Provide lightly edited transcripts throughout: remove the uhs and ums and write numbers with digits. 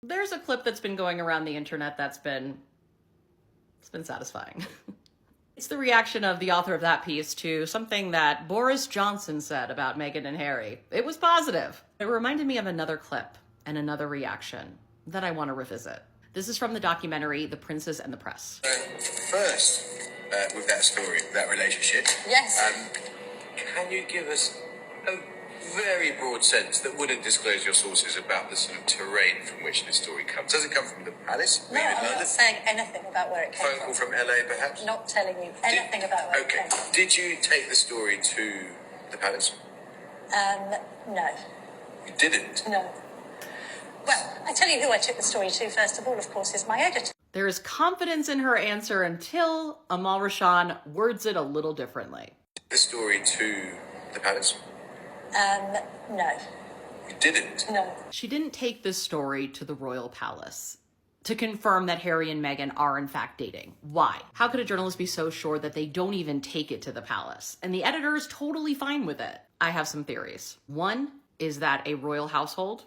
There's a clip that's been going around the internet it's been satisfying. It's the reaction of the author of that piece to something that Boris Johnson said about Meghan and Harry. It was positive. It reminded me of another clip and another reaction that I want to revisit. This is from the documentary The Princess and the Press. First, with that story, that relationship. Yes. Can you give us a very broad sense that wouldn't disclose your sources about the sort of terrain from which this story comes? Does it come from the palace? No, I'm not saying anything about where it came Phone call from LA, perhaps? Not telling you anything about where it came from. Did you take the story to the palace? No. You didn't? No. Well, I tell you who I took the story to, first of all, of course, is my editor. There is confidence in her answer until Amal Rashan words it a little differently. The story to the palace? No. You didn't? No. She didn't take this story to the royal palace to confirm that Harry and Meghan are in fact dating. Why? How could a journalist be so sure that they don't even take it to the palace? And the editor is totally fine with it. I have some theories. One is that a royal household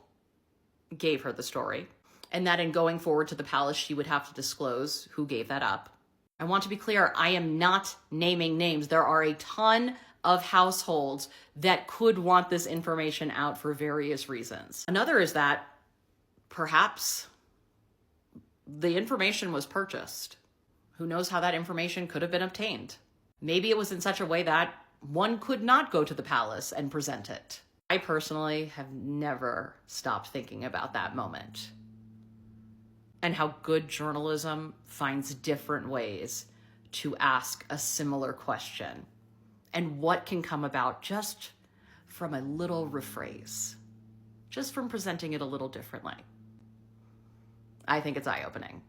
gave her the story, and that in going forward to the palace, she would have to disclose who gave that up. I want to be clear, I am not naming names. There are a ton of households that could want this information out for various reasons. Another is that perhaps the information was purchased. Who knows how that information could have been obtained? Maybe it was in such a way that one could not go to the palace and present it. I personally have never stopped thinking about that moment and how good journalism finds different ways to ask a similar question and what can come about just from a little rephrase, just from presenting it a little differently. I think it's eye-opening.